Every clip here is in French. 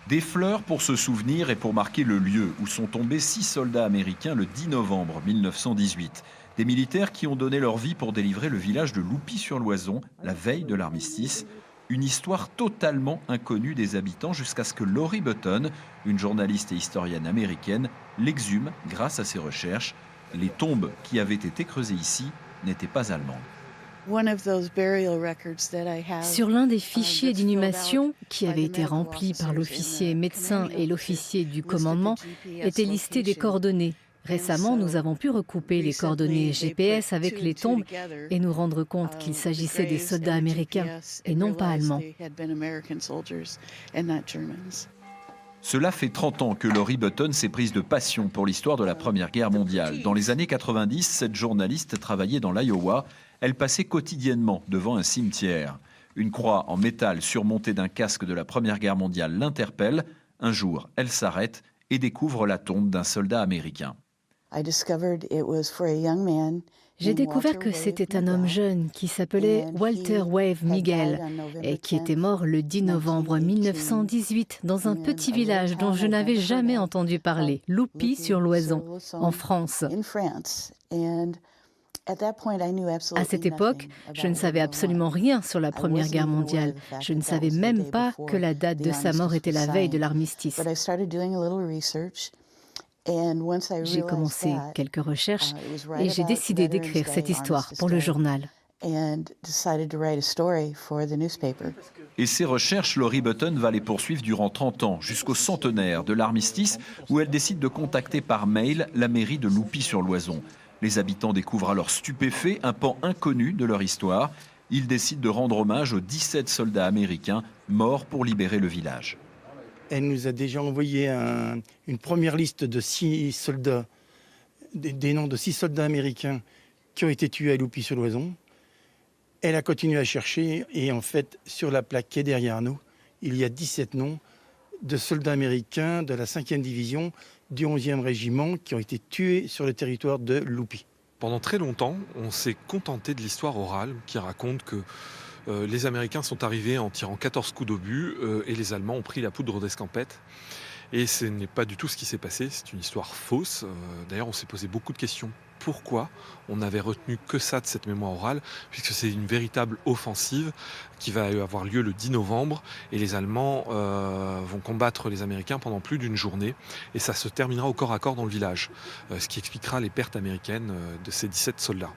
Des fleurs pour se souvenir et pour marquer le lieu où sont tombés 6 soldats américains le 10 novembre 1918. Des militaires qui ont donné leur vie pour délivrer le village de Loupy-sur-Loison, la veille de l'armistice. Une histoire totalement inconnue des habitants jusqu'à ce que Laurie Button, une journaliste et historienne américaine, l'exhume grâce à ses recherches. Les tombes qui avaient été creusées ici n'étaient pas allemandes. Sur l'un des fichiers d'inhumation, qui avait été rempli par l'officier médecin et l'officier du commandement, étaient listées des coordonnées. Récemment, nous avons pu recouper les coordonnées GPS avec les tombes et nous rendre compte qu'il s'agissait des soldats américains et non pas allemands. Cela fait 30 ans que Laurie Button s'est prise de passion pour l'histoire de la Première Guerre mondiale. Dans les années 90, cette journaliste travaillait dans l'Iowa. Elle passait quotidiennement devant un cimetière. Une croix en métal surmontée d'un casque de la Première Guerre mondiale l'interpelle. Un jour, elle s'arrête et découvre la tombe d'un soldat américain. J'ai découvert que c'était un homme jeune qui s'appelait Walter Wave Miguel et qui était mort le 10 novembre 1918 dans un petit village dont je n'avais jamais entendu parler, Loupy-sur-Loison, en France. À cette époque, je ne savais absolument rien sur la Première Guerre mondiale. Je ne savais même pas que la date de sa mort était la veille de l'armistice. J'ai commencé quelques recherches et j'ai décidé d'écrire cette histoire pour le journal. Et ces recherches, Laurie Button va les poursuivre durant 30 ans, jusqu'au centenaire de l'armistice, où elle décide de contacter par mail la mairie de Loupy-sur-Loison. Les habitants découvrent alors stupéfaits un pan inconnu de leur histoire. Ils décident de rendre hommage aux 17 soldats américains morts pour libérer le village. Elle nous a déjà envoyé une première liste de 6 soldats, des noms de 6 soldats américains qui ont été tués à Loupy-sur-Loison. Elle a continué à chercher et en fait, sur la plaque qui est derrière nous, il y a 17 noms de soldats américains de la 5e division du 11e régiment qui ont été tués sur le territoire de Loupy. Pendant très longtemps, on s'est contenté de l'histoire orale qui raconte que les Américains sont arrivés en tirant 14 coups d'obus et les Allemands ont pris la poudre d'escampette. Et ce n'est pas du tout ce qui s'est passé, c'est une histoire fausse. D'ailleurs, on s'est posé beaucoup de questions. Pourquoi on n'avait retenu que ça de cette mémoire orale, puisque c'est une véritable offensive qui va avoir lieu le 10 novembre et les Allemands vont combattre les Américains pendant plus d'une journée et ça se terminera au corps à corps dans le village, ce qui expliquera les pertes américaines de ces 17 soldats.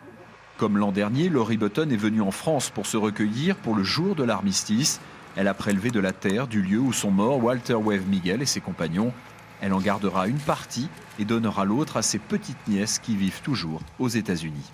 Comme l'an dernier, Laurie Button est venue en France pour se recueillir pour le jour de l'armistice. Elle a prélevé de la terre du lieu où sont morts Walter Wave Miguel et ses compagnons. Elle en gardera une partie et donnera l'autre à ses petites nièces qui vivent toujours aux États-Unis.